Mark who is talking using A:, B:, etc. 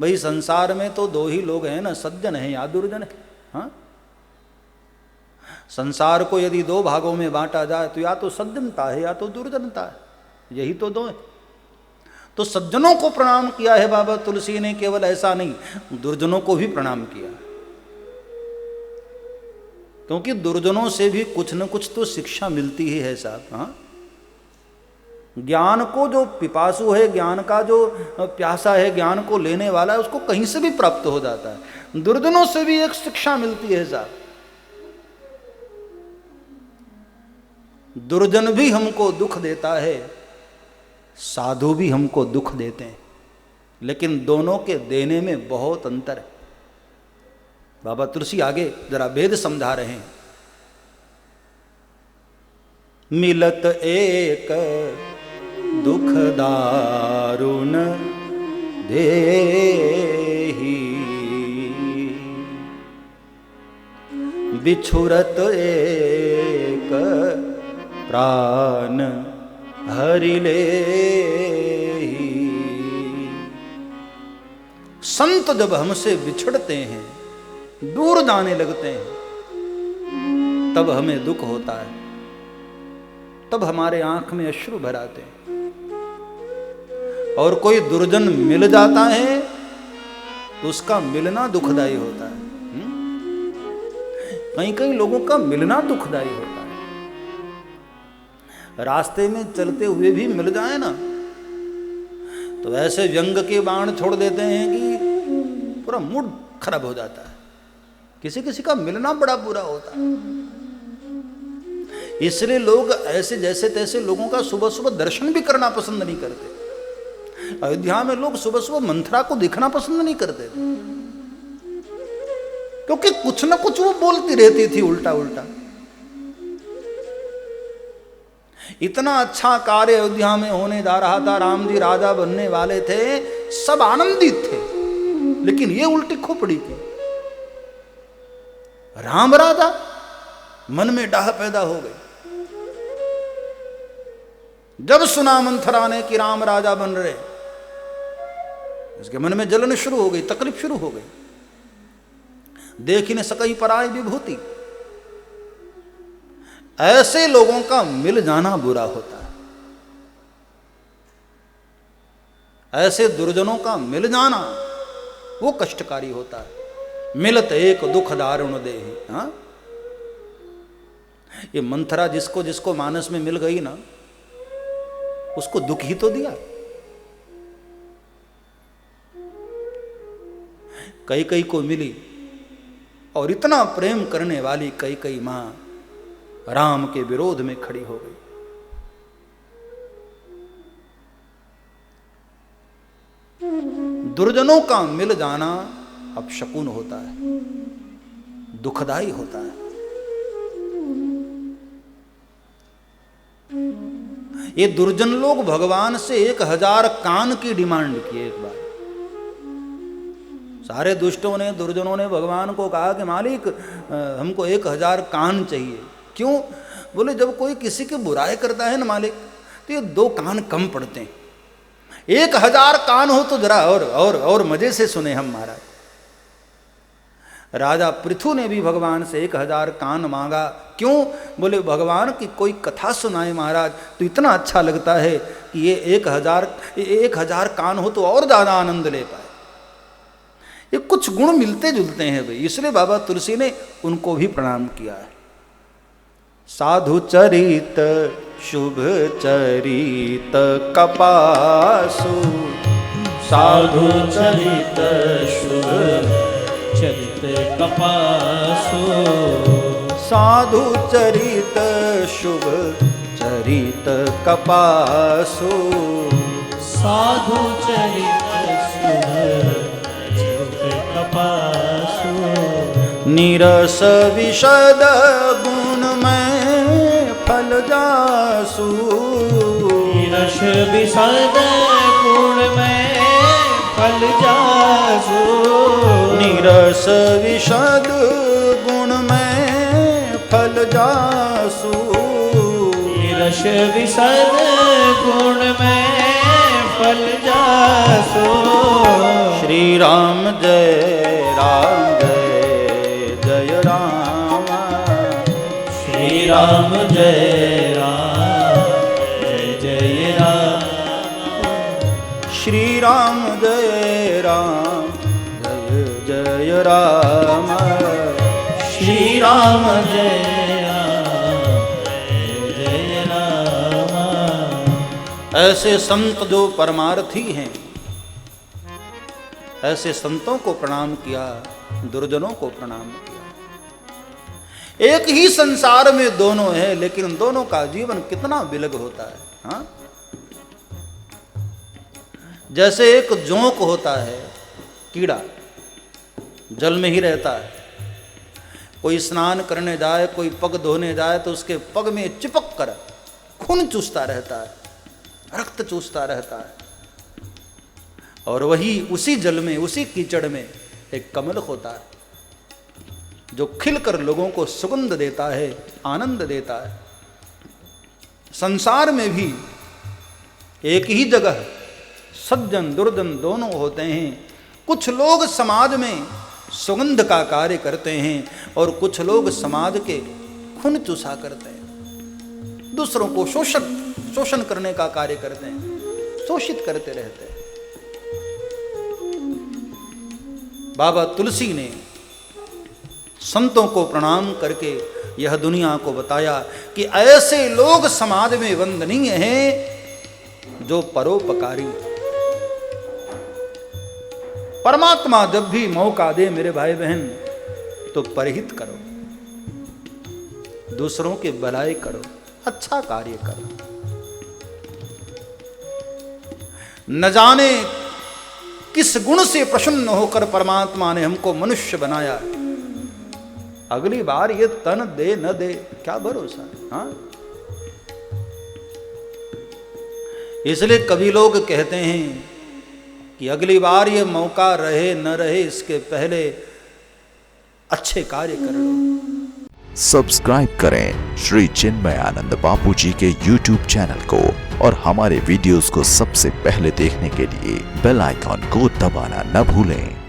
A: भाई संसार में तो दो ही लोग हैं ना, सज्जन है या दुर्जन है। हाँ, संसार को यदि दो भागों में बांटा जाए तो या तो सज्जनता है या तो दुर्जनता है, यही तो दो है। तो सज्जनों को प्रणाम किया है बाबा तुलसी ने, केवल ऐसा नहीं, दुर्जनों को भी प्रणाम किया, क्योंकि दुर्जनों से भी कुछ न कुछ तो शिक्षा मिलती ही है साहब। हाँ, ज्ञान को जो पिपासु है, ज्ञान का जो प्यासा है, ज्ञान को लेने वाला है, उसको कहीं से भी प्राप्त हो जाता है। दुर्जनों से भी एक शिक्षा मिलती है साहब। दुर्जन भी हमको दुख देता है, साधु भी हमको दुख देते हैं, लेकिन दोनों के देने में बहुत अंतर है। बाबा तुलसी आगे जरा भेद समझा रहे हैं। मिलत एक दुख दारुण देही, बिछुरत एक प्राण हरि लेही। संत जब हमसे बिछड़ते हैं, दूर जाने लगते हैं, तब हमें दुख होता है, तब हमारे आंख में अश्रु भर आते हैं। और कोई दुर्जन मिल जाता है तो उसका मिलना दुखदाई होता है। कई कई लोगों का मिलना दुखदाई होता है। रास्ते में चलते हुए भी मिल जाए ना तो ऐसे व्यंग के बाण छोड़ देते हैं कि पूरा मूड खराब हो जाता है। किसी किसी का मिलना बड़ा बुरा होता है, इसलिए लोग ऐसे जैसे तैसे लोगों का सुबह सुबह दर्शन भी करना पसंद नहीं करते। अयोध्या में लोग सुबह सुबह मंथरा को देखना पसंद नहीं करते, क्योंकि कुछ ना कुछ वो बोलती रहती थी उल्टा उल्टा। इतना अच्छा कार्य अयोध्या में होने जा रहा था, राम जी राजा बनने वाले थे, सब आनंदित थे, लेकिन ये उल्टी खोपड़ी थी। राम राजा, मन में डाह पैदा हो गई। जब सुना मंथरा ने कि राम राजा बन रहे, उसके मन में जलन शुरू हो गई, तकलीफ शुरू हो गई। देख ही न सकई पराई विभूति। ऐसे लोगों का मिल जाना बुरा होता है, ऐसे दुर्जनों का मिल जाना वो कष्टकारी होता है। मिलत एक दुख दारुण देहि। हाँ, ये मंथरा जिसको जिसको मानस में मिल गई ना, उसको दुख ही तो दिया। कई कई को मिली और इतना प्रेम करने वाली कई कई मां राम के विरोध में खड़ी हो गई। दुर्जनों का मिल जाना अपशकुन होता है, दुखदाई होता है। ये दुर्जन लोग भगवान से 1000 कान की डिमांड की। एक बार सारे दुष्टों ने, दुर्जनों ने भगवान को कहा कि मालिक हमको 1000 कान चाहिए। क्यों? बोले जब कोई किसी की बुराई करता है ना मालिक, तो ये 2 कान कम पड़ते हैं। 1000 कान हो तो जरा और मजे से सुने हम महाराज। राजा पृथु ने भी भगवान से 1000 कान मांगा। क्यों? बोले भगवान की कोई कथा सुनाए महाराज तो इतना अच्छा लगता है कि ये 1000 कान हो तो और ज्यादा आनंद ले पाए। ये कुछ गुण मिलते जुलते हैं भाई, इसलिए बाबा तुलसी ने उनको भी प्रणाम किया है। साधु चरित शुभ चरित कपासु,
B: साधु चरित शुभ चरित कपासु,
A: साधु चरित शुभ चरित कपासु,
B: साधु चरित शुभ चरित कपासु,
A: नीरस विशद गुण में फल जासु,
B: नीरस विशद गुण में फल जासु,
A: नीरस विशद गुण में फल जासु,
B: नीरस विशद गुण में फल जासु।
A: श्री श्री राम जय जय राम।
B: श्री राम जय जय राम।
A: श्री राम जय जय राम।
B: श्री राम जय जय राम।
A: ऐसे संत जो परमार्थी हैं, ऐसे संतों को प्रणाम किया, दुर्जनों को प्रणाम किया। एक ही संसार में दोनों हैं, लेकिन दोनों का जीवन कितना विलग होता है। हाँ, जैसे एक जोंक होता है, कीड़ा जल में ही रहता है। कोई स्नान करने जाए, कोई पग धोने जाए तो उसके पग में चिपक कर खून चूसता रहता है, रक्त चूसता रहता है। और वही उसी जल में, उसी कीचड़ में एक कमल होता है जो खिलकर लोगों को सुगंध देता है, आनंद देता है। संसार में भी एक ही जगह सज्जन दुर्जन दोनों होते हैं। कुछ लोग समाज में सुगंध का कार्य करते हैं और कुछ लोग समाज के खून चूसा करते हैं, दूसरों को शोषण करने का कार्य करते हैं, शोषित करते रहते हैं। बाबा तुलसी ने संतों को प्रणाम करके यह दुनिया को बताया कि ऐसे लोग समाज में वंदनीय हैं जो परोपकारी। परमात्मा जब भी मौका दे मेरे भाई बहन तो परहित करो, दूसरों के भलाई करो, अच्छा कार्य करो। न जाने किस गुण से प्रसन्न होकर परमात्मा ने हमको मनुष्य बनाया, अगली बार ये तन दे न दे क्या भरोसा। हाँ, इसलिए कभी लोग कहते हैं कि अगली बार ये मौका रहे न रहे, इसके पहले अच्छे कार्य कर लो।
C: सब्सक्राइब करें श्री चिन्मयानंद बापू जी के YouTube चैनल को और हमारे वीडियोस को सबसे पहले देखने के लिए बेल आइकॉन को दबाना न भूलें।